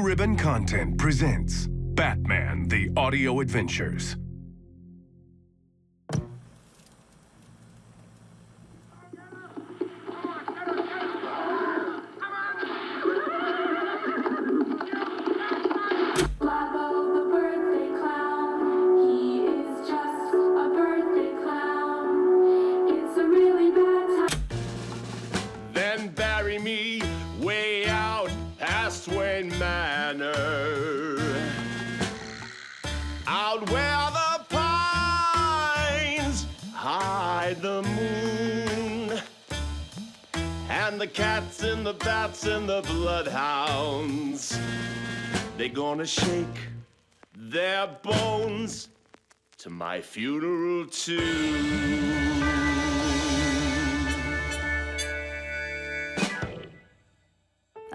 Ribbon Content presents Batman: The Audio Adventures. Then bury me way out past Wayne Manor, out where the pines hide the moon, and the cats and the bats and the bloodhounds, they gonna shake their bones to my funeral too.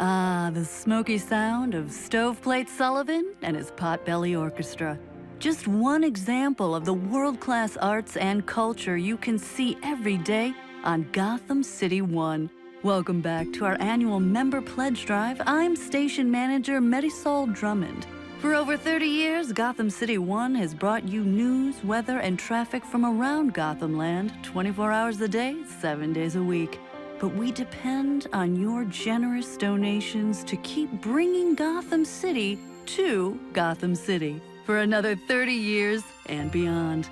Ah, the smoky sound of Stoveplate Sullivan and his Potbelly Orchestra. Just one example of the world-class arts and culture you can see every day on Gotham City 1. Welcome back to our annual Member Pledge Drive. I'm Station Manager Marisol Drummond. For over 30 years, Gotham City 1 has brought you news, weather, and traffic from around Gotham Land 24 hours a day, 7 days a week. But we depend on your generous donations to keep bringing Gotham City to Gotham City for another 30 years and beyond.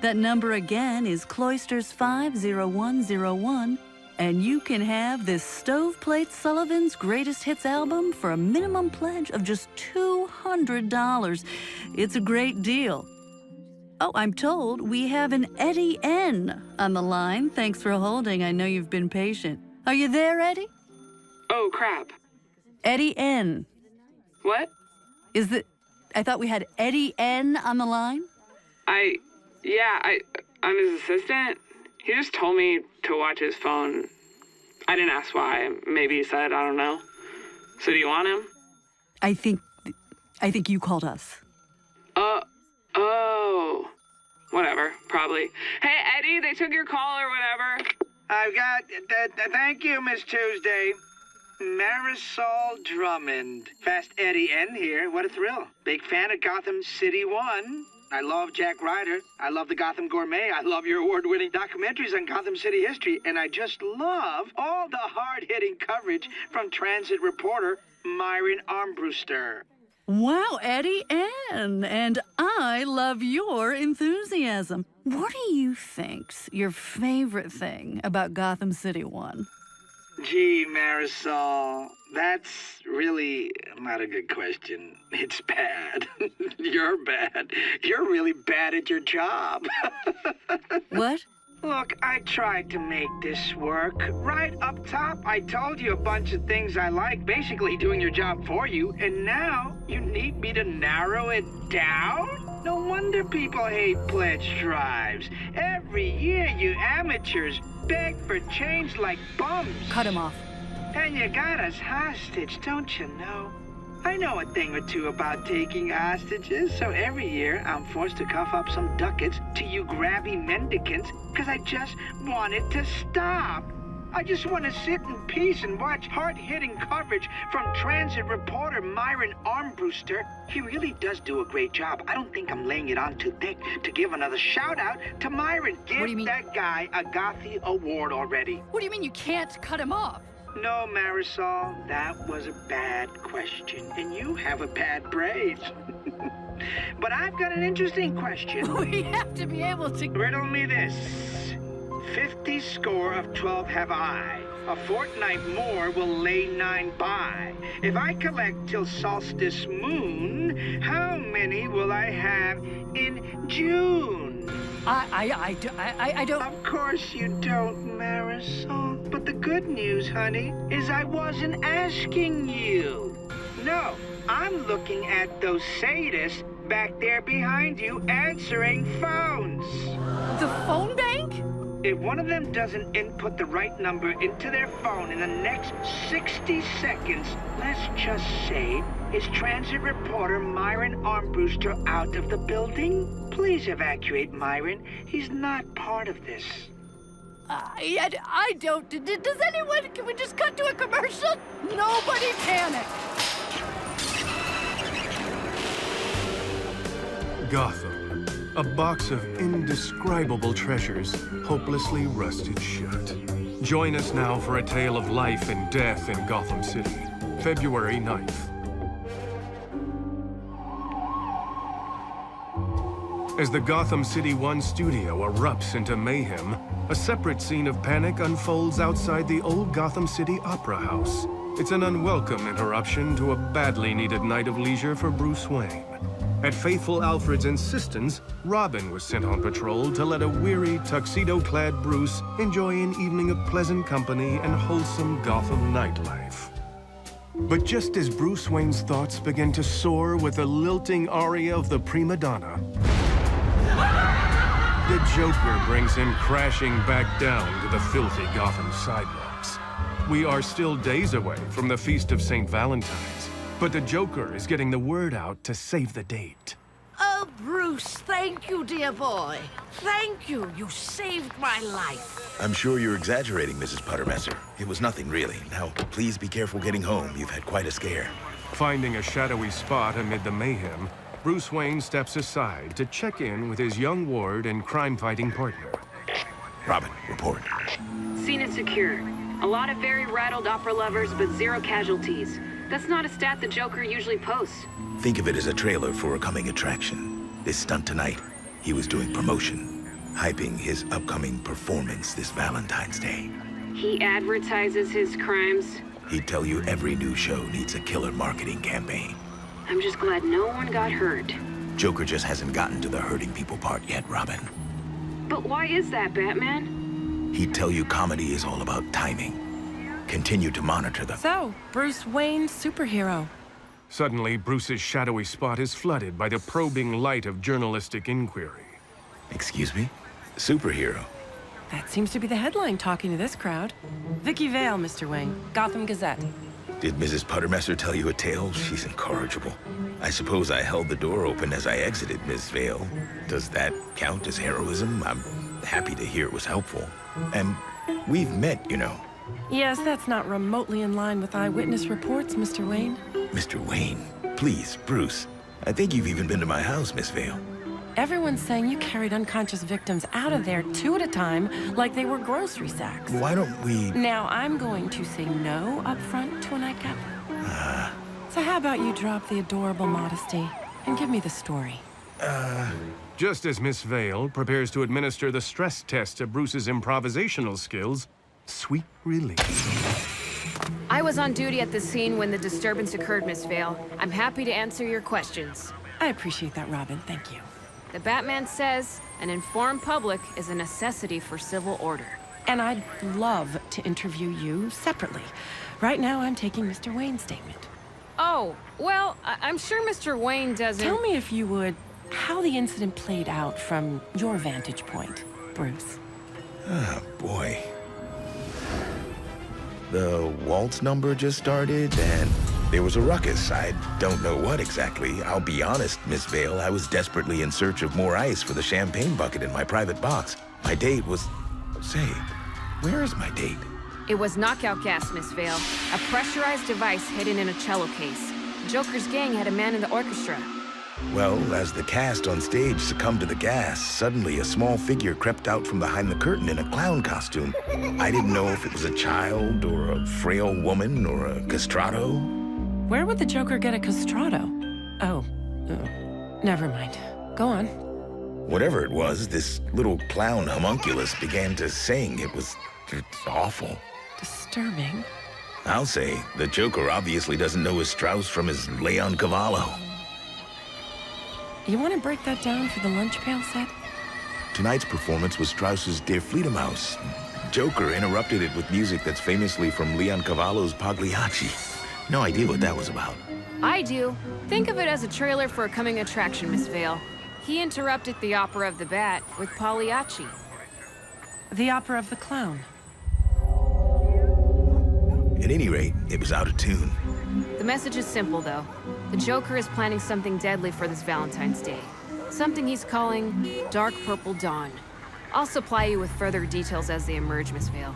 That number again is Cloisters 50101, and you can have this Stoveplate Sullivan's Greatest Hits album for a minimum pledge of just $200. It's a great deal. Oh, I'm told we have an Eddie N on the line. Thanks for holding. I know you've been patient. Are you there, Eddie? Oh, crap. Eddie N. What? I thought we had Eddie N on the line? I'm his assistant. He just told me to watch his phone. I didn't ask why. Maybe he said, I don't know. So do you want him? I think you called us. Oh. Whatever, probably. Hey, Eddie, they took your call or whatever. I've got, thank you, Miss Tuesday. Marisol Drummond. Fast Eddie N here. What a thrill. Big fan of Gotham City 1. I love Jack Ryder. I love the Gotham Gourmet. I love your award-winning documentaries on Gotham City history. And I just love all the hard-hitting coverage from transit reporter Myron Armbruster. Wow, Eddie N. And I love your enthusiasm. What do you think's your favorite thing about Gotham City 1? Gee, Marisol, that's really not a good question. It's bad. You're bad. You're really bad at your job. What? Look, I tried to make this work. Right up top, I told you a bunch of things I like, basically doing your job for you, and now you need me to narrow it down? No wonder people hate pledge drives. Every year, you amateurs beg for change like bums. Cut him off. And you got us hostage, don't you know? I know a thing or two about taking hostages, so every year I'm forced to cough up some ducats to you grabby mendicants because I just want it to stop. I just want to sit in peace and watch hard-hitting coverage from transit reporter Myron Armbruster. He really does do a great job. I don't think I'm laying it on too thick to give another shout-out to Myron. Give that guy a Gothy Award already. What do you mean you can't cut him off? No, Marisol, that was a bad question, and you have a bad brain. But I've got an interesting question. We have to be able to... Riddle me this. 50 score of 12 have I. A fortnight more will lay 9 by. If I collect till solstice moon, how many will I have in June? I don't... Of course you don't, Marisol. But the good news, honey, is I wasn't asking you. No, I'm looking at those sadists back there behind you answering phones. The phone bank? If one of them doesn't input the right number into their phone in the next 60 seconds, let's just say, is transit reporter Myron Armbruster out of the building? Please evacuate Myron. He's not part of this. I don't... Does anyone... Can we just cut to a commercial? Nobody panic. Gotham, a box of indescribable treasures hopelessly rusted shut. Join us now for a tale of life and death in Gotham City, February 9th. As the Gotham City 1 studio erupts into mayhem, a separate scene of panic unfolds outside the old Gotham City Opera House. It's an unwelcome interruption to a badly needed night of leisure for Bruce Wayne. At faithful Alfred's insistence, Robin was sent on patrol to let a weary, tuxedo-clad Bruce enjoy an evening of pleasant company and wholesome Gotham nightlife. But just as Bruce Wayne's thoughts begin to soar with the lilting aria of the prima donna, the Joker brings him crashing back down to the filthy Gotham sidewalks. We are still days away from the Feast of St. Valentine's, but the Joker is getting the word out to save the date. Oh, Bruce, thank you, dear boy. Thank you. You saved my life. I'm sure you're exaggerating, Mrs. Puttermesser. It was nothing, really. Now, please be careful getting home. You've had quite a scare. Finding a shadowy spot amid the mayhem, Bruce Wayne steps aside to check in with his young ward and crime-fighting partner. Robin, report. Scene is secure. A lot of very rattled opera lovers, but 0 casualties. That's not a stat the Joker usually posts. Think of it as a trailer for a coming attraction. This stunt tonight, he was doing promotion, hyping his upcoming performance this Valentine's Day. He advertises his crimes. He'd tell you every new show needs a killer marketing campaign. I'm just glad no one got hurt. Joker just hasn't gotten to the hurting people part yet, Robin. But why is that, Batman? He'd tell you comedy is all about timing. Continue to monitor them. So, Bruce Wayne, superhero. Suddenly, Bruce's shadowy spot is flooded by the probing light of journalistic inquiry. Excuse me? Superhero? That seems to be the headline talking to this crowd. Vicky Vale, Mr. Wayne, Gotham Gazette. Did Mrs. Puttermesser tell you a tale? She's incorrigible. I suppose I held the door open as I exited, Miss Vale. Does that count as heroism? I'm happy to hear it was helpful. And we've met, you know. Yes, that's not remotely in line with eyewitness reports, Mr. Wayne. Mr. Wayne, please, Bruce. I think you've even been to my house, Miss Vale. Everyone's saying you carried unconscious victims out of there 2 at a time, like they were grocery sacks. Why don't we... Now, I'm going to say no up front to a nightcap. So how about you drop the adorable modesty and give me the story? Just as Miss Vale prepares to administer the stress test to Bruce's improvisational skills, sweet release. I was on duty at the scene when the disturbance occurred, Miss Vale. I'm happy to answer your questions. I appreciate that, Robin. Thank you. The Batman says an informed public is a necessity for civil order. And I'd love to interview you separately. Right now, I'm taking Mr. Wayne's statement. Oh, well, I'm sure Mr. Wayne doesn't... Tell me, if you would, how the incident played out from your vantage point, Bruce. Oh, boy. The waltz number just started, and there was a ruckus. I don't know what exactly. I'll be honest, Miss Vale, I was desperately in search of more ice for the champagne bucket in my private box. My date was... Say, where is my date? It was knockout gas, Miss Vale. A pressurized device hidden in a cello case. Joker's gang had a man in the orchestra. Well, as the cast on stage succumbed to the gas, suddenly a small figure crept out from behind the curtain in a clown costume. I didn't know if it was a child, or a frail woman, or a castrato. Where would the Joker get a castrato? Oh, never mind. Go on. Whatever it was, this little clown homunculus began to sing. It's awful. Disturbing. I'll say, the Joker obviously doesn't know his Strauss from his Leoncavallo. You want to break that down for the lunch pail set? Tonight's performance was Strauss's Der Fledermaus. Joker interrupted it with music that's famously from Leoncavallo's Pagliacci. No idea what that was about. I do. Think of it as a trailer for a coming attraction, Miss Vale. He interrupted the opera of the Bat with Pagliacci. The opera of the clown. At any rate, it was out of tune. The message is simple, though. The Joker is planning something deadly for this Valentine's Day. Something he's calling Dark Purple Dawn. I'll supply you with further details as they emerge, Miss Vale.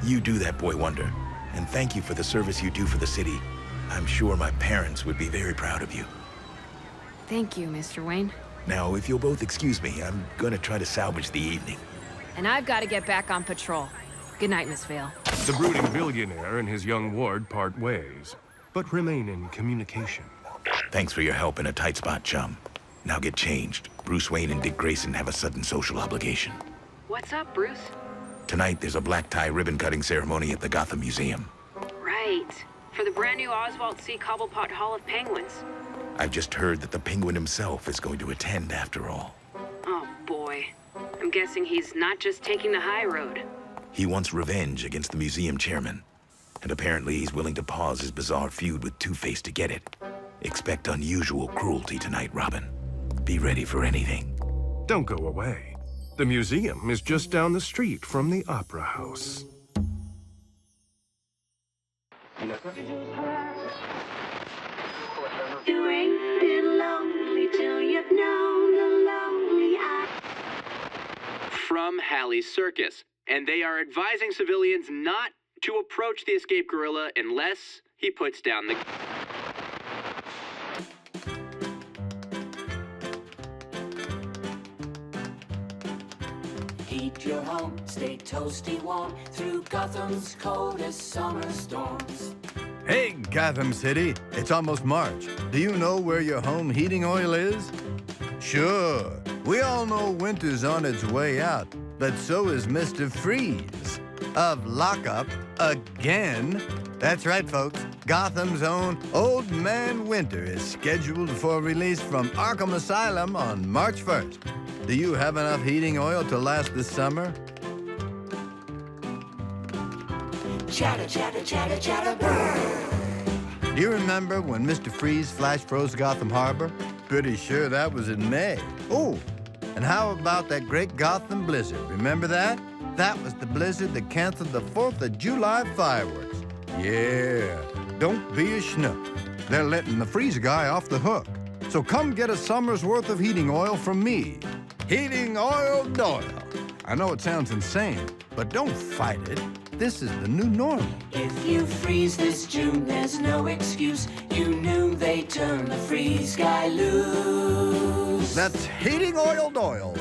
You do that, Boy Wonder. And thank you for the service you do for the city. I'm sure my parents would be very proud of you. Thank you, Mr. Wayne. Now, if you'll both excuse me, I'm gonna try to salvage the evening. And I've got to get back on patrol. Good night, Miss Vale. The brooding billionaire and his young ward part ways, but remain in communication. Thanks for your help in a tight spot, chum. Now get changed. Bruce Wayne and Dick Grayson have a sudden social obligation. What's up, Bruce? Tonight, there's a black tie ribbon-cutting ceremony at the Gotham Museum. Right. For the brand new Oswald C. Cobblepot Hall of Penguins. I've just heard that the Penguin himself is going to attend after all. Oh, boy. I'm guessing he's not just taking the high road. He wants revenge against the museum chairman. And apparently he's willing to pause his bizarre feud with Two-Face to get it. Expect unusual cruelty tonight, Robin. Be ready for anything. Don't go away. The museum is just down the street from the Opera House. You ain't been lonely till you've known the lonely eye. From Halley's Circus, and they are advising civilians not to approach the escaped gorilla unless he puts down the... Keep your home, stay toasty warm through Gotham's coldest summer storms. Hey, Gotham City, it's almost March. Do you know where your home heating oil is? Sure, we all know winter's on its way out, but so is Mr. Freeze of Lockup again. That's right, folks. Gotham's own Old Man Winter is scheduled for release from Arkham Asylum on March 1st. Do you have enough heating oil to last the summer? Chatter, chatter, chatter, chatter, burn. Do you remember when Mr. Freeze flash froze Gotham Harbor? Pretty sure that was in May. Oh, and how about that great Gotham blizzard? Remember that? That was the blizzard that canceled the 4th of July fireworks. Yeah, don't be a schnook. They're letting the freeze guy off the hook. So come get a summer's worth of heating oil from me. Heating oil Doyle. I know it sounds insane, but don't fight it. This is the new normal. If you freeze this June, there's no excuse. You knew they turned the freeze guy loose. That's Heating Oil Doyle's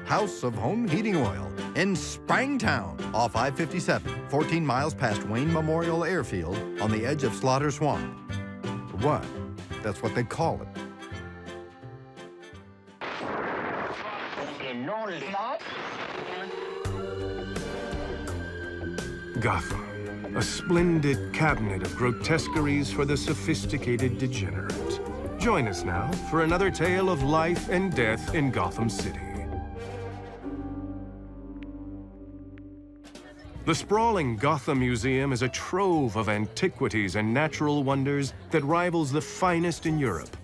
House of Home Heating Oil in Springtown off I-57, 14 miles past Wayne Memorial Airfield on the edge of Slaughter Swamp. What? That's what they call it. Gotham, a splendid cabinet of grotesqueries for the sophisticated degenerate. Join us now for another tale of life and death in Gotham City. The sprawling Gotham Museum is a trove of antiquities and natural wonders that rivals the finest in Europe.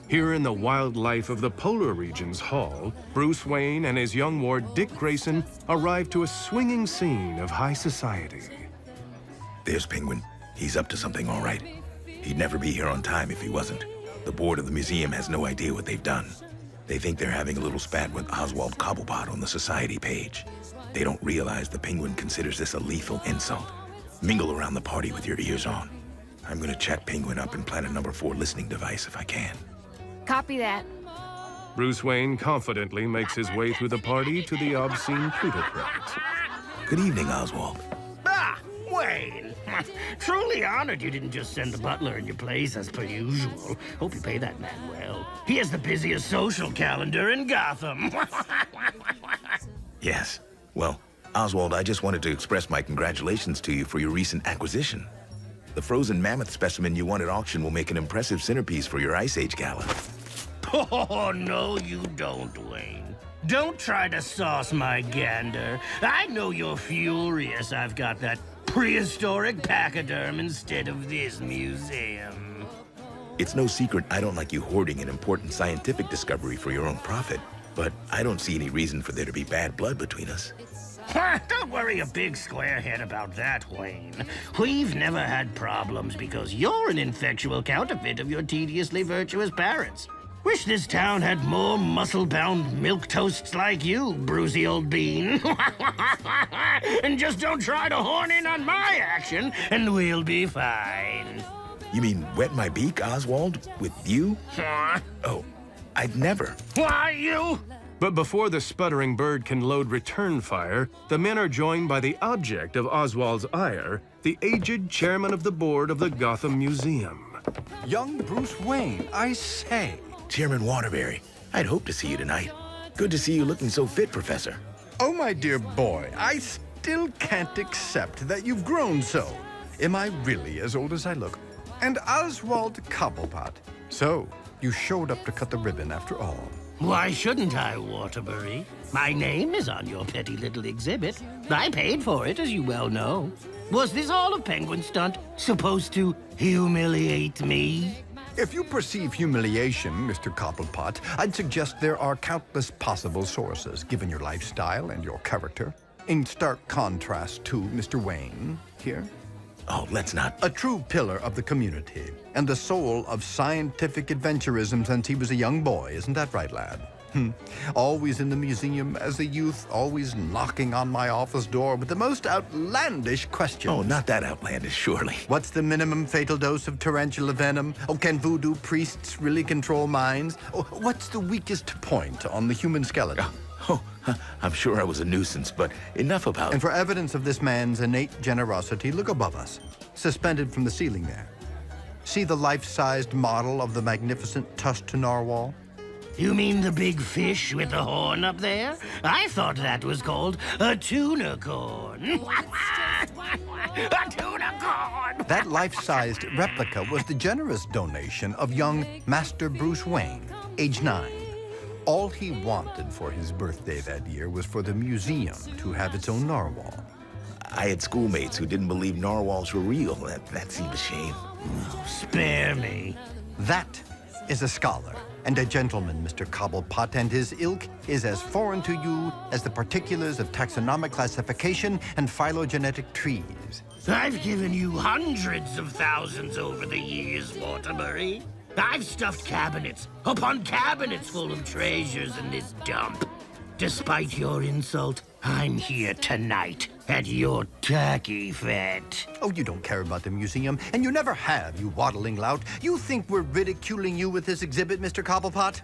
Here in the wildlife of the polar region's hall, Bruce Wayne and his young ward Dick Grayson arrive to a swinging scene of high society. There's Penguin. He's up to something all right. He'd never be here on time if he wasn't. The board of the museum has no idea what they've done. They think they're having a little spat with Oswald Cobblepot on the society page. They don't realize the Penguin considers this a lethal insult. Mingle around the party with your ears on. I'm gonna chat Penguin up and plant a number 4 listening device if I can. Copy that. Bruce Wayne confidently makes his way through the party to the obscene plutocrat. Good evening, Oswald. Ah, Wayne. Truly honored you didn't just send the butler in your place as per usual. Hope you pay that man well. He has the busiest social calendar in Gotham. Yes. Well, Oswald, I just wanted to express my congratulations to you for your recent acquisition. The frozen mammoth specimen you won at auction will make an impressive centerpiece for your Ice Age gala. Oh, no, you don't, Wayne. Don't try to sauce my gander. I know you're furious I've got that prehistoric pachyderm instead of this museum. It's no secret I don't like you hoarding an important scientific discovery for your own profit, but I don't see any reason for there to be bad blood between us. Don't worry a big square head about that, Wayne. We've never had problems because you're an infectual counterfeit of your tediously virtuous parents. Wish this town had more muscle-bound milquetoasts like you, Brucey old bean. And just don't try to horn in on my action, and we'll be fine. You mean wet my beak, Oswald? With you? Oh, I'd never. Why, you? But before the sputtering bird can load return fire, the men are joined by the object of Oswald's ire, the aged chairman of the board of the Gotham Museum. Young Bruce Wayne, I say. Chairman Waterbury, I'd hoped to see you tonight. Good to see you looking so fit, Professor. Oh, my dear boy, I still can't accept that you've grown so. Am I really as old as I look? And Oswald Cobblepot. So, you showed up to cut the ribbon after all. Why shouldn't I, Waterbury? My name is on your petty little exhibit. I paid for it, as you well know. Was this all a penguin stunt supposed to humiliate me? If you perceive humiliation, Mr. Cobblepot, I'd suggest there are countless possible sources, given your lifestyle and your character. In stark contrast to Mr. Wayne here. Oh, let's not. A true pillar of the community, and the soul of scientific adventurism since he was a young boy. Isn't that right, lad? Always in the museum as a youth, always knocking on my office door with the most outlandish questions. Oh, not that outlandish, surely. What's the minimum fatal dose of tarantula venom? Oh, can voodoo priests really control minds? Oh, what's the weakest point on the human skeleton? Oh, I'm sure I was a nuisance, but enough about... And for evidence of this man's innate generosity, look above us, suspended from the ceiling there. See the life-sized model of the magnificent tusked narwhal? You mean the big fish with the horn up there? I thought that was called a tunicorn. A tunicorn! That life-sized replica was the generous donation of young Master Bruce Wayne, age 9. All he wanted for his birthday that year was for the museum to have its own narwhal. I had schoolmates who didn't believe narwhals were real. That seemed a shame. Oh, spare me. That is a scholar and a gentleman, Mr. Cobblepot, and his ilk is as foreign to you as the particulars of taxonomic classification and phylogenetic trees. I've given you hundreds of thousands over the years, Waterbury. I've stuffed cabinets upon cabinets full of treasures in this dump. Despite your insult, I'm here tonight at your turkey fete. Oh, you don't care about the museum, and you never have, you waddling lout. You think we're ridiculing you with this exhibit, Mr. Cobblepot?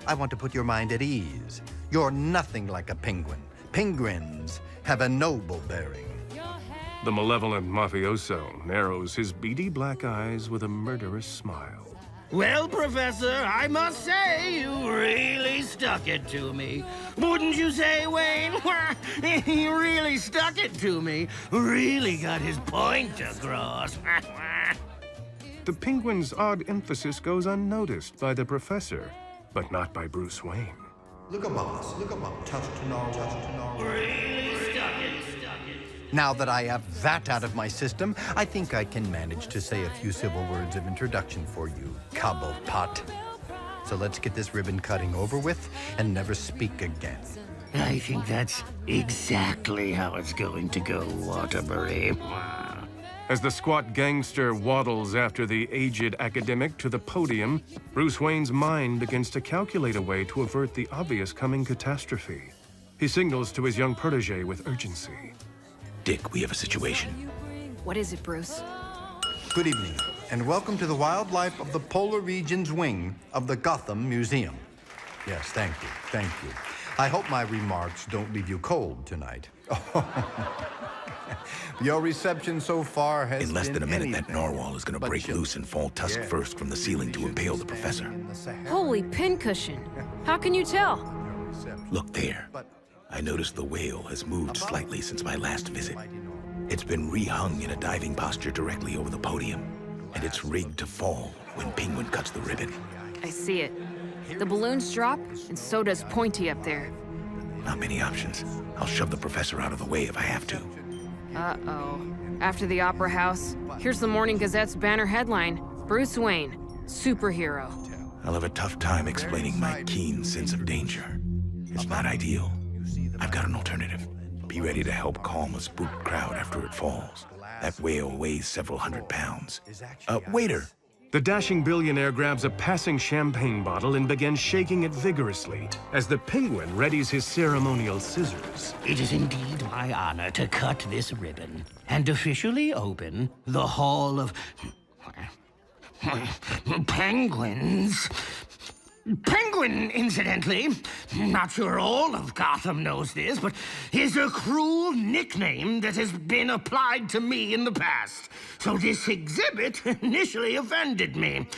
I want to put your mind at ease. You're nothing like a penguin. Penguins have a noble bearing. The malevolent mafioso narrows his beady black eyes with a murderous smile. Well, Professor, I must say you really stuck it to me. Wouldn't you say, Wayne? He really stuck it to me. Really got his point across. The penguin's odd emphasis goes unnoticed by the professor, but not by Bruce Wayne. Look above us. Look above. Touch to know. Really stuck it. Now that I have that out of my system, I think I can manage to say a few civil words of introduction for you, Cobblepot. So let's get this ribbon cutting over with and never speak again. I think that's exactly how it's going to go, Waterbury. As the squat gangster waddles after the aged academic to the podium, Bruce Wayne's mind begins to calculate a way to avert the obvious coming catastrophe. He signals to his young protege with urgency. Dick, we have a situation. What is it, Bruce? Good evening, and welcome to the wildlife of the polar region's wing of the Gotham Museum. Yes, thank you, thank you. I hope my remarks don't leave you cold tonight. Your reception so far has In less than a minute, anything that narwhal is going to break loose and fall tusk first from the ceiling to impale the professor. Holy pincushion. How can you tell? Look there. I noticed the whale has moved slightly since my last visit. It's been rehung in a diving posture directly over the podium, and it's rigged to fall when Penguin cuts the ribbon. I see it. The balloons drop, and so does Pointy up there. Not many options. I'll shove the professor out of the way if I have to. Uh-oh. After the Opera House, here's the Morning Gazette's banner headline, Bruce Wayne, superhero. I'll have a tough time explaining my keen sense of danger. It's not ideal. I've got an alternative. Be ready to help calm a spooked crowd after it falls. That whale weighs several hundred pounds. Waiter! The dashing billionaire grabs a passing champagne bottle and begins shaking it vigorously as the penguin readies his ceremonial scissors. It is indeed my honor to cut this ribbon and officially open the Hall of Penguins. Penguin, incidentally, not sure all of Gotham knows this, but is a cruel nickname that has been applied to me in the past. So this exhibit initially offended me.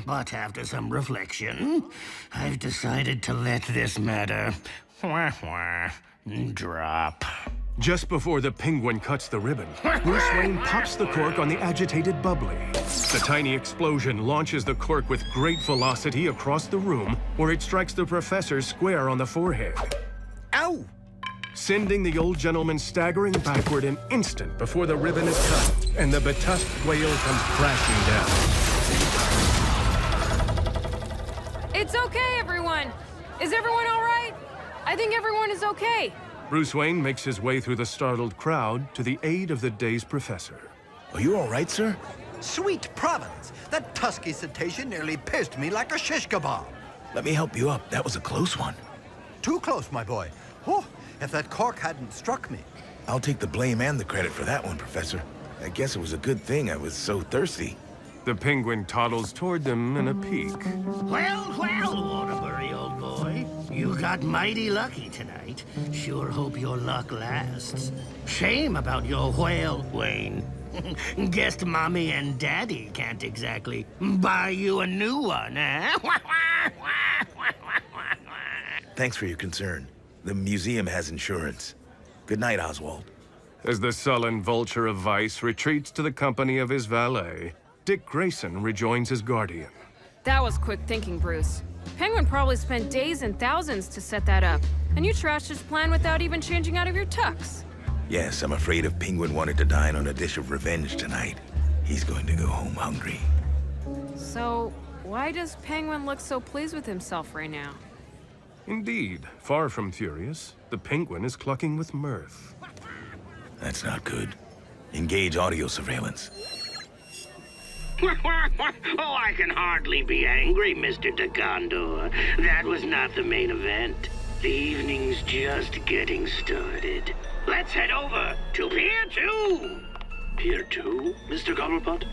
But after some reflection, I've decided to let this matter drop. Just before the Penguin cuts the ribbon, Bruce Wayne pops the cork on the agitated Bubbly. The tiny explosion launches the cork with great velocity across the room, where it strikes the professor square on the forehead. Ow! Sending the old gentleman staggering backward an instant before the ribbon is cut, and the betusked whale comes crashing down. It's okay, everyone. Is everyone all right? I think everyone is okay. Bruce Wayne makes his way through the startled crowd to the aid of the day's professor. Are you all right, sir? Sweet Providence! That tusky cetacean nearly pierced me like a shish kebab. Let me help you up. That was a close one. Too close, my boy. Oh, if that cork hadn't struck me. I'll take the blame and the credit for that one, Professor. I guess it was a good thing I was so thirsty. The Penguin toddles toward them in a peek. Well, Waterbury, old boy. You got mighty lucky tonight. Sure hope your luck lasts. Shame about your whale, Wayne. Guessed Mommy and Daddy can't exactly buy you a new one, eh? Thanks for your concern. The museum has insurance. Good night, Oswald. As the sullen vulture of vice retreats to the company of his valet, Dick Grayson rejoins his guardian. That was quick thinking, Bruce. Penguin probably spent days and thousands to set that up, and you trashed his plan without even changing out of your tux. Yes, I'm afraid if Penguin wanted to dine on a dish of revenge tonight, he's going to go home hungry. So, why does Penguin look so pleased with himself right now? Indeed, far from furious, the Penguin is clucking with mirth. That's not good. Engage audio surveillance. Oh, I can hardly be angry, Mr. de Condor. That was not the main event. The evening's just getting started. Let's head over to Pier 2. Pier 2, Mr. Gobblepot?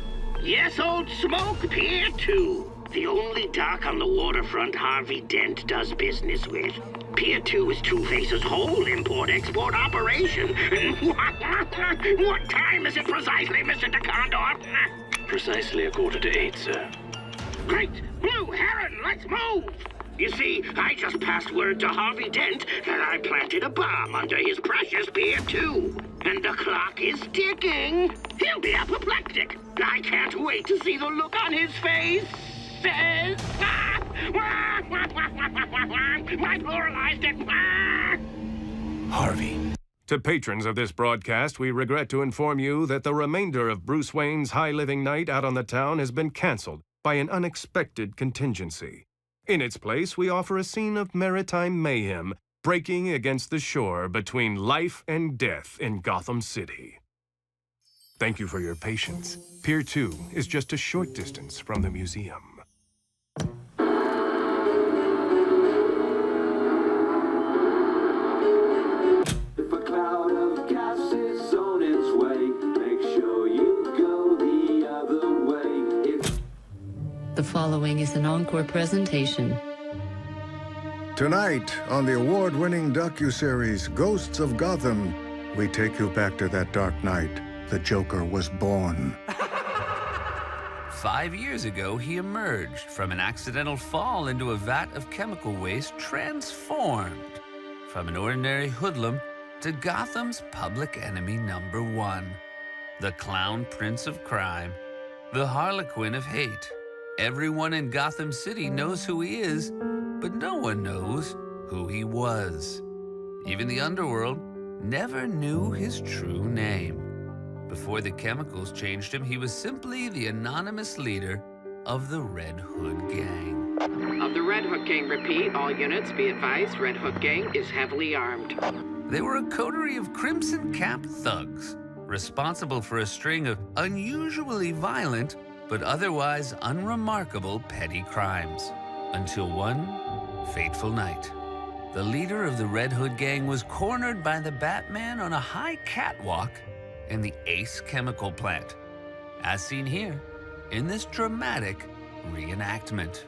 Yes, Old Smoke, Pier 2. The only dock on the waterfront Harvey Dent does business with. Pier 2 is Two-Face's whole import-export operation. What time is it precisely, Mr. de Condor? Precisely 7:45, sir. Great! Blue Heron, let's move! You see, I just passed word to Harvey Dent that I planted a bomb under his precious Pier 2. And the clock is ticking. He'll be apoplectic. I can't wait to see the look on his face. I pluralized it. Harvey. To patrons of this broadcast, we regret to inform you that the remainder of Bruce Wayne's high-living night out on the town has been canceled by an unexpected contingency. In its place, we offer a scene of maritime mayhem breaking against the shore between life and death in Gotham City. Thank you for your patience. Pier 2 is just a short distance from the museum. The following is an encore presentation. Tonight, on the award-winning docuseries Ghosts of Gotham, we take you back to that dark night the Joker was born. 5 years ago, he emerged from an accidental fall into a vat of chemical waste, transformed from an ordinary hoodlum to Gotham's public enemy #1, the clown prince of crime, the harlequin of hate. Everyone in Gotham City knows who he is, but no one knows who he was. Even the underworld never knew his true name. Before the chemicals changed him, he was simply the anonymous leader of the Red Hood Gang. Of the Red Hood Gang, repeat, all units be advised, Red Hood Gang is heavily armed. They were a coterie of crimson-capped thugs, responsible for a string of unusually violent but otherwise unremarkable petty crimes. Until one fateful night, the leader of the Red Hood Gang was cornered by the Batman on a high catwalk in the Ace chemical plant, as seen here in this dramatic reenactment.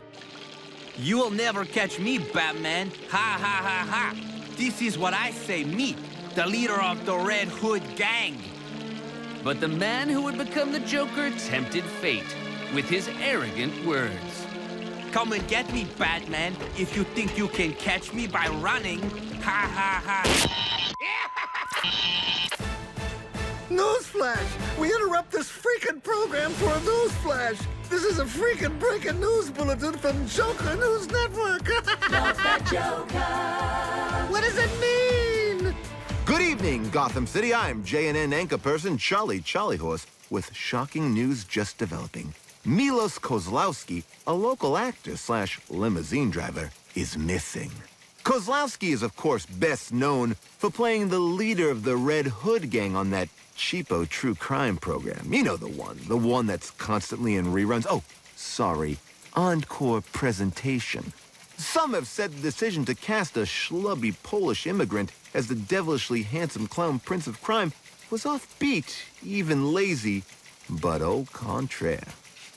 You will never catch me, Batman. Ha ha ha ha. This is what I say, me, the leader of the Red Hood gang. But the man who would become the Joker tempted fate with his arrogant words. Come and get me, Batman, if you think you can catch me by running. Ha ha ha. Newsflash! We interrupt this freaking program for a newsflash! This is a freaking breaking news bulletin from Joker News Network! What does it mean? Good evening, Gotham City. I'm JNN anchor person Charlie Horse with shocking news just developing. Milos Kozlowski, a local actor / limousine driver, is missing. Kozlowski is, of course, best known for playing the leader of the Red Hood gang on that cheapo true crime program. You know the one that's constantly in reruns. Oh, sorry, encore presentation. Some have said the decision to cast a schlubby Polish immigrant as the devilishly handsome clown prince of crime was offbeat, even lazy, but au contraire.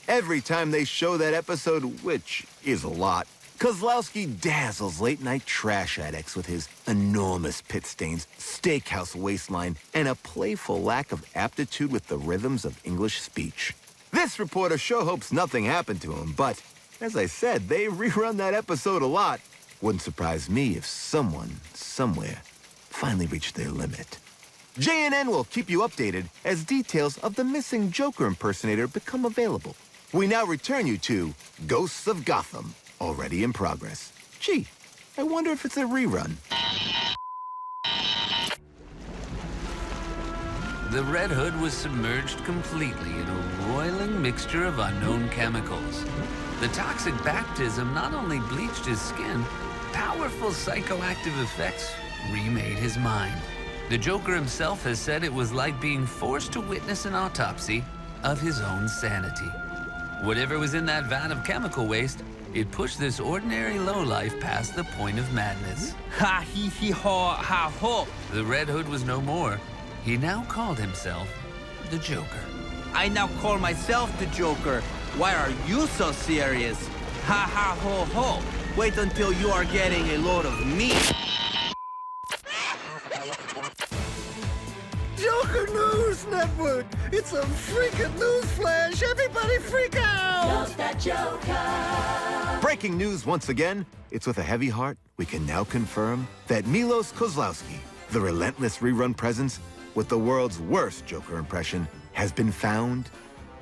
Every time they show that episode, which is a lot, Kozlowski dazzles late-night trash addicts with his enormous pit stains, steakhouse waistline, and a playful lack of aptitude with the rhythms of English speech. This reporter sure hopes nothing happened to him, but, as I said, they rerun that episode a lot. Wouldn't surprise me if someone, somewhere, finally reached their limit. JNN will keep you updated as details of the missing Joker impersonator become available. We now return you to Ghosts of Gotham. Already in progress. Gee, I wonder if it's a rerun. The Red Hood was submerged completely in a roiling mixture of unknown chemicals. The toxic baptism not only bleached his skin, powerful psychoactive effects remade his mind. The Joker himself has said it was like being forced to witness an autopsy of his own sanity. Whatever was in that vat of chemical waste, it pushed this ordinary lowlife past the point of madness. Ha he he ho ha ho. The Red Hood was no more. He now called himself the Joker. I now call myself the Joker. Why are you so serious? Ha ha ho ho. Wait until you are getting a load of me. Joker News Network! It's a freaking news flash! Everybody freak out! Breaking news once again. It's with a heavy heart we can now confirm that Milos Kozlowski, the relentless rerun presence with the world's worst Joker impression, has been found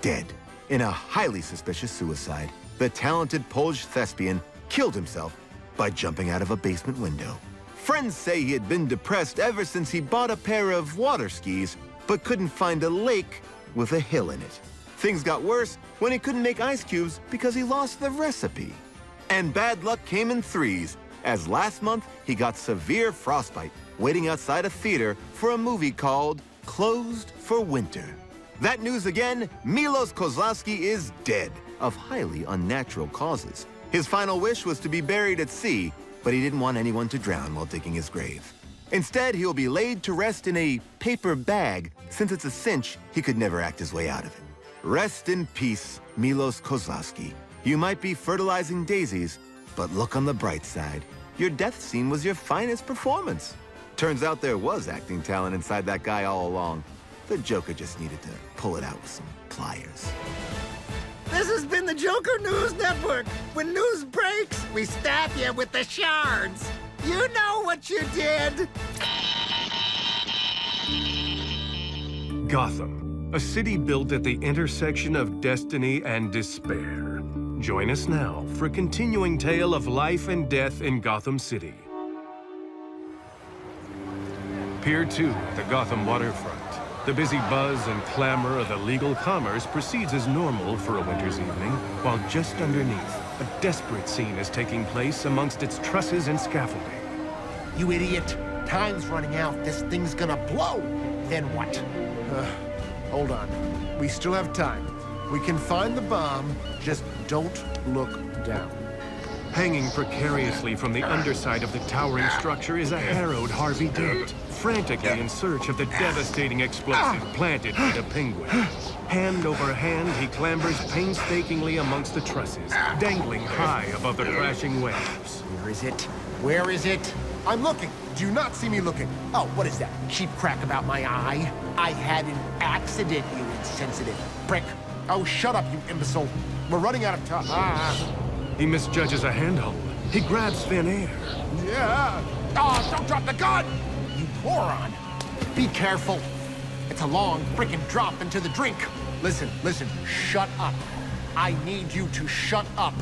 dead. In a highly suspicious suicide, the talented Polish thespian killed himself by jumping out of a basement window. Friends say he had been depressed ever since he bought a pair of water skis, but couldn't find a lake with a hill in it. Things got worse when he couldn't make ice cubes because he lost the recipe. And bad luck came in threes, as last month he got severe frostbite waiting outside a theater for a movie called Closed for Winter. That news again, Milos Kozlowski is dead of highly unnatural causes. His final wish was to be buried at sea, but he didn't want anyone to drown while digging his grave. Instead, he'll be laid to rest in a paper bag, since it's a cinch he could never act his way out of it. Rest in peace, Milos Kozlowski. You might be fertilizing daisies, but look on the bright side. Your death scene was your finest performance. Turns out there was acting talent inside that guy all along. The Joker just needed to pull it out with some pliers. This has been the Joker News Network. When news breaks, we stab you with the shards. You know what you did. Gotham, a city built at the intersection of destiny and despair. Join us now for a continuing tale of life and death in Gotham City. Pier 2 at the Gotham Waterfront. The busy buzz and clamor of illegal commerce proceeds as normal for a winter's evening, while just underneath, a desperate scene is taking place amongst its trusses and scaffolding. You idiot. Time's running out. This thing's gonna blow. Then what? Hold on. We still have time. We can find the bomb. Just don't look down. Hanging precariously from the underside of the towering structure is a harrowed Harvey Dent, frantically in search of the devastating explosive planted by the penguin. Hand over hand, he clambers painstakingly amongst the trusses, dangling high above the crashing waves. Where is it? Where is it? I'm looking. Do you not see me looking? Oh, what is that? Cheap crack about my eye? I had an accident, you insensitive prick. Oh, shut up, you imbecile. We're running out of time. He misjudges a handhold. He grabs thin air. Yeah. Oh, don't drop the gun! You moron. Be careful. It's a long freaking drop into the drink. Listen, shut up. I need you to shut up.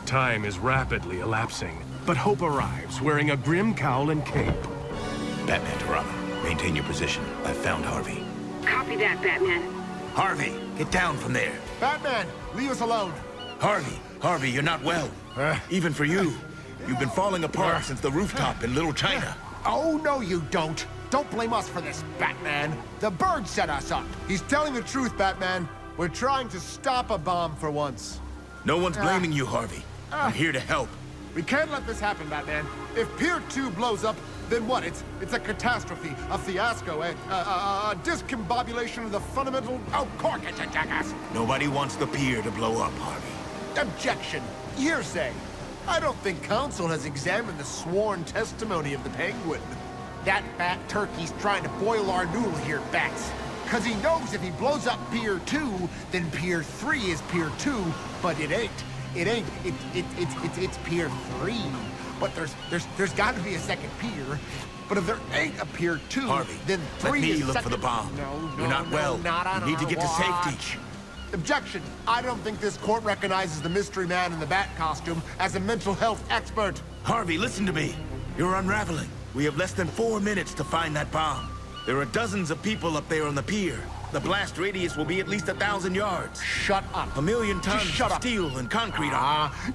Time is rapidly elapsing, but Hope arrives wearing a grim cowl and cape. Batman to Robin, maintain your position. I've found Harvey. Copy that, Batman. Harvey, get down from there. Batman, leave us alone. Harvey, you're not well. Even for you. You've been falling apart since the rooftop in Little China. Oh, no, you don't. Don't blame us for this, Batman. The bird set us up. He's telling the truth, Batman. We're trying to stop a bomb for once. No one's blaming you, Harvey. I'm here to help. We can't let this happen, Batman. If Pier 2 blows up, then what? It's a catastrophe, a fiasco, a discombobulation of the fundamental... Oh, cork it, you jackass! Nobody wants the pier to blow up, Harvey. Objection. Hearsay. I don't think Council has examined the sworn testimony of the Penguin. That fat turkey's trying to boil our noodle here, Bats. Because he knows if he blows up Pier 2, then Pier 3 is Pier 2, but it ain't. It's Pier 3. But there's got to be a second pier. But if there ain't a Pier 2, Harvey, then 3 let me is look second. for the bomb. No, You're not well. Not on you need to our get to watch. safety. Objection. I don't think this court recognizes the mystery man in the bat costume as a mental health expert. Harvey, listen to me. You're unraveling. We have less than 4 minutes to find that bomb. There are dozens of people up there on the pier. The blast radius will be at least 1,000 yards. Shut up. 1,000,000 tons of steel and concrete.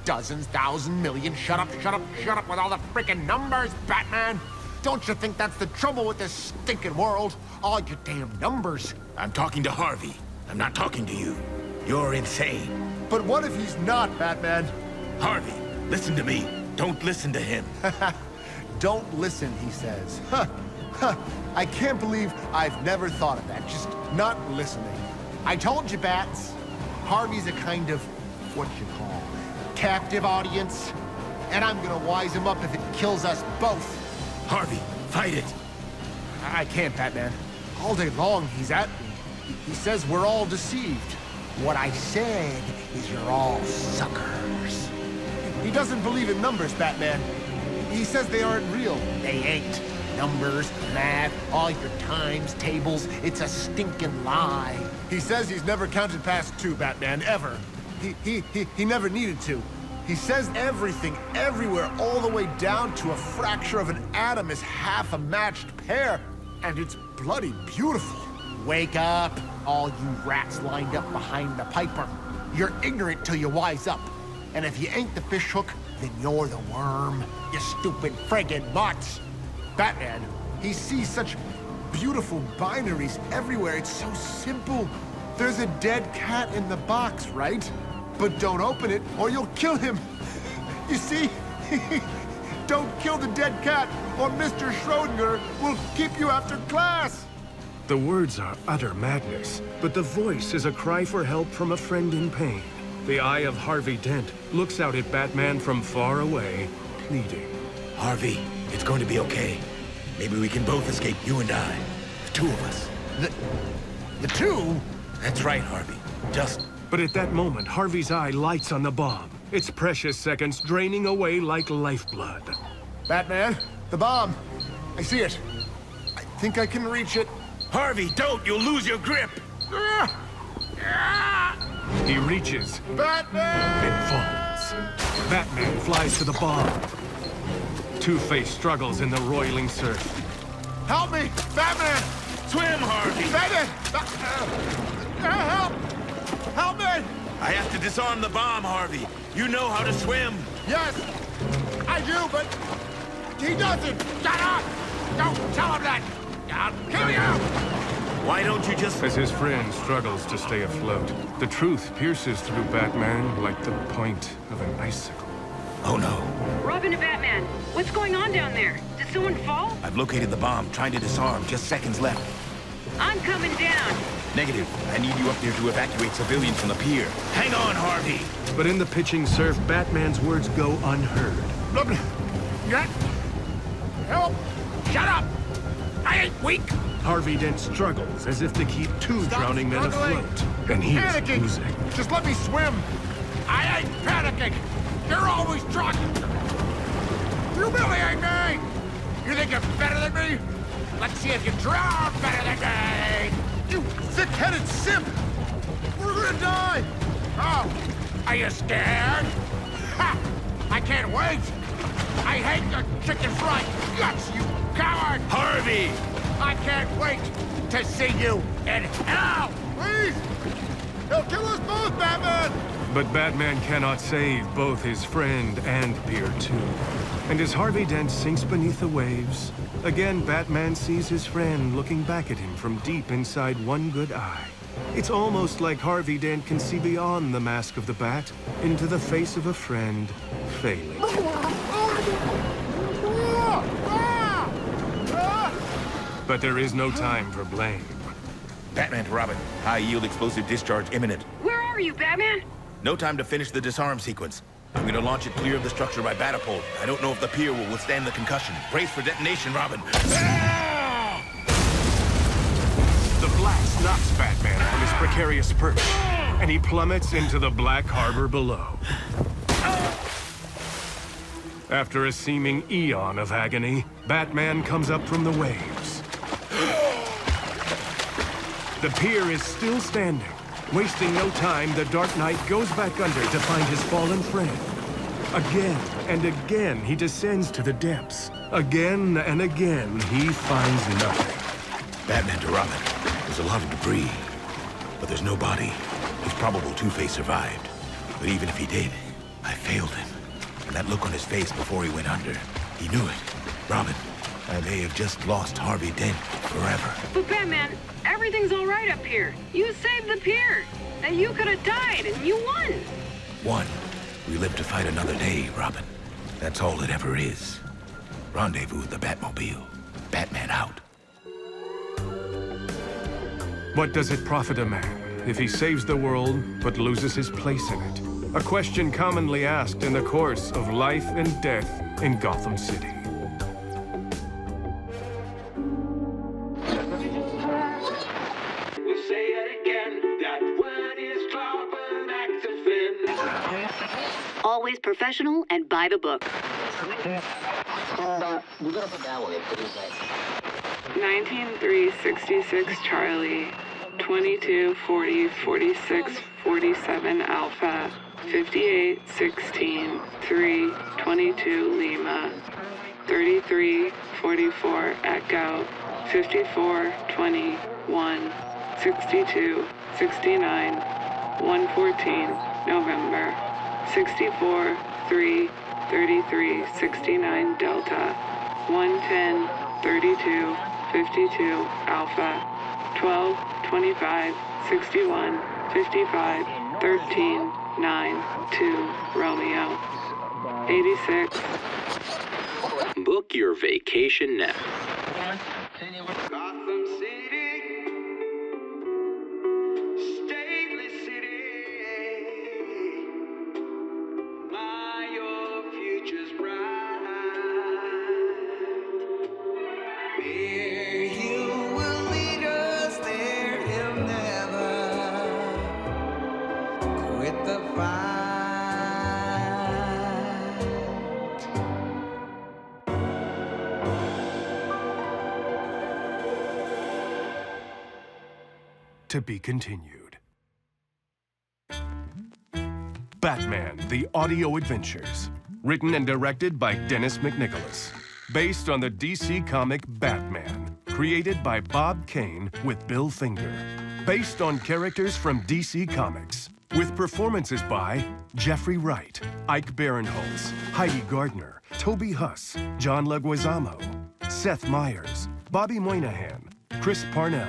Dozens, thousand, million. Shut up with all the freaking numbers, Batman. Don't you think that's the trouble with this stinking world? All your damn numbers. I'm talking to Harvey. I'm not talking to you. You're insane. But what if he's not, Batman? Harvey, listen to me. Don't listen to him. Don't listen, he says. I can't believe I've never thought of that. Just not listening. I told you, Bats. Harvey's a kind of, what you call, captive audience. And I'm gonna wise him up if it kills us both. Harvey, fight it. I can't, Batman. All day long, he's at me. He says we're all deceived. What I said is you're all suckers. He doesn't believe in numbers, Batman. He says they aren't real. They ain't. Numbers, math, all your times, tables, it's a stinking lie. He says he's never counted past 2, Batman, ever. He never needed to. He says everything, everywhere, all the way down to a fracture of an atom is half a matched pair. And it's bloody beautiful. Wake up, all you rats lined up behind the piper. You're ignorant till you wise up. And if you ain't the fishhook, then you're the worm. You stupid friggin' mutts. Batman, he sees such beautiful binaries everywhere. It's so simple. There's a dead cat in the box, right? But don't open it or you'll kill him. You see? Don't kill the dead cat or Mr. Schrodinger will keep you after class. The words are utter madness, but the voice is a cry for help from a friend in pain. The eye of Harvey Dent looks out at Batman from far away, pleading. Harvey, it's going to be okay. Maybe we can both escape, you and I. The 2 of us. The 2? That's right, Harvey. But at that moment, Harvey's eye lights on the bomb. Its precious seconds draining away like lifeblood. Batman, the bomb. I see it. I think I can reach it. Harvey, don't! You'll lose your grip! He reaches. Batman! It falls. Batman flies to the bomb. Two-Face struggles in the roiling surf. Help me! Batman! Swim, Harvey! Batman! Help! Help me! I have to disarm the bomb, Harvey. You know how to swim. Yes, I do, but he doesn't. Shut up! Don't tell him that! I'll kill you! Why don't you just... As his friend struggles to stay afloat, the truth pierces through Batman like the point of an icicle. Oh no. Robin to Batman, what's going on down there? Did someone fall? I've located the bomb, trying to disarm. Just seconds left. I'm coming down. Negative. I need you up there to evacuate civilians from the pier. Hang on, Harvey. But in the pitching surf, Batman's words go unheard. Yeah. Help! Shut up! I ain't weak! Harvey Dent struggles as if to keep two drowning men struggling. afloat. And he's Panicking. losing. Just let me swim! I ain't panicking! You're always trying to humiliate me! You think you're better than me? Let's see if you drown better than me! You thick-headed simp! We're gonna die! Oh, are you scared? Ha! I can't wait! I hate your chicken fried guts, you coward! Harvey! I can't wait to see you in hell! Please! He'll kill us both, Batman! But Batman cannot save both his friend and Pier 2. And as Harvey Dent sinks beneath the waves, again Batman sees his friend looking back at him from deep inside one good eye. It's almost like Harvey Dent can see beyond the mask of the Bat into the face of a friend failing. But there is no time for blame. Batman to Robin. High-yield explosive discharge imminent. Where are you, Batman? No time to finish the disarm sequence. I'm gonna launch it clear of the structure by Batapult. I don't know if the pier will withstand the concussion. Brace for detonation, Robin. The blast knocks Batman from his precarious perch, and he plummets into the black harbor below. After a seeming eon of agony, Batman comes up from the waves. The pier is still standing. Wasting no time, the Dark Knight goes back under to find his fallen friend. Again and again, he descends to the depths. Again and again, he finds nothing. Batman to Robin. There's a lot of debris, but there's no body. His probable Two-Face survived. But even if he did, I failed him. And that look on his face before he went under, he knew it. Robin, I may have just lost Harvey Dent forever. But Batman, everything's all right up here. You saved the pier. And you could have died, and you won. One, we live to fight another day, Robin. That's all it ever is. Rendezvous with the Batmobile. Batman out. What does it profit a man if he saves the world but loses his place in it? A question commonly asked in the course of life and death in Gotham City. We'll say it again, that word is Always professional and by the book. 19366 Charlie, 22 40 46 47 Alpha, 58 16 3 22 Lima, 33 44 Echo, 54 21 62 69 114 November, 64 3 33 69 Delta, 110 32 52 Alpha, 12 25 61 55 13 9 2 Romeo, 86. Book your vacation now. Gotham City, stately city. My, your future's bright. There you will lead us, there he'll never quit the fight. To be continued. Batman, The Audio Adventures. Written and directed by Dennis McNicholas. Based on the DC comic Batman. Created by Bob Kane with Bill Finger. Based on characters from DC Comics. With performances by Jeffrey Wright, Ike Barinholtz, Heidi Gardner, Toby Huss, John Leguizamo, Seth Meyers, Bobby Moynihan, Chris Parnell,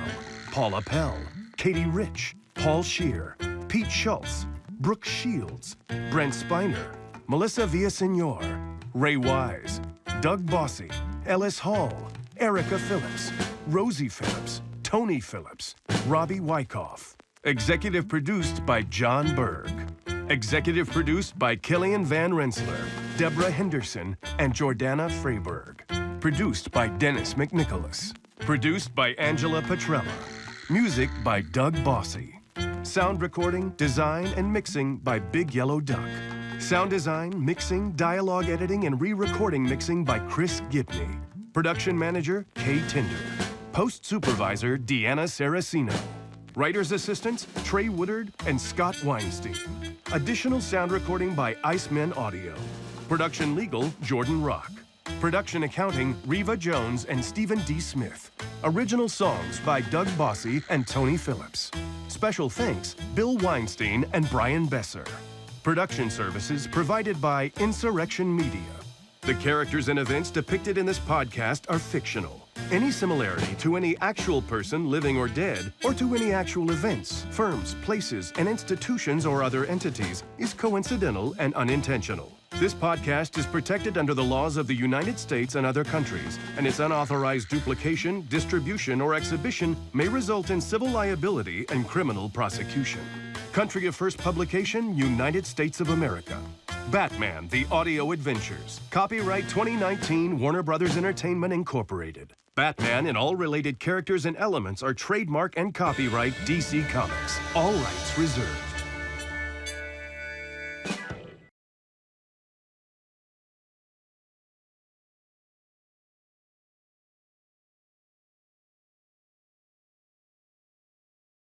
Paula Pell, Katie Rich, Paul Scheer, Pete Schultz, Brooke Shields, Brent Spiner, Melissa Villasenor, Ray Wise, Doug Bossy, Ellis Hall, Erica Phillips, Rosie Phillips, Tony Phillips, Robbie Wyckoff. Executive produced by John Berg. Executive produced by Killian Van Rensselaer, Deborah Henderson, and Jordana Freyberg. Produced by Dennis McNicholas. Produced by Angela Petrella. Music by Doug Bossy. Sound recording, design, and mixing by Big Yellow Duck. Sound design, mixing, dialogue editing, and re-recording mixing by Chris Gibney. Production manager, Kay Tinder. Post supervisor, Deanna Saraceno. Writer's assistants, Trey Woodard and Scott Weinstein. Additional sound recording by Iceman Audio. Production legal, Jordan Rock. Production accounting, Reva Jones and Stephen D. Smith. Original songs by Doug Bossy and Tony Phillips. Special thanks, Bill Weinstein and Brian Besser. Production services provided by Insurrection Media. The characters and events depicted in this podcast are fictional. Any similarity to any actual person, living or dead, or to any actual events, firms, places, and institutions or other entities is coincidental and unintentional. This podcast is protected under the laws of the United States and other countries, and its unauthorized duplication, distribution, or exhibition may result in civil liability and criminal prosecution. Country of first publication, United States of America. Batman, The Audio Adventures. Copyright 2019, Warner Brothers Entertainment, Incorporated. Batman and all related characters and elements are trademark and copyright DC Comics. All rights reserved.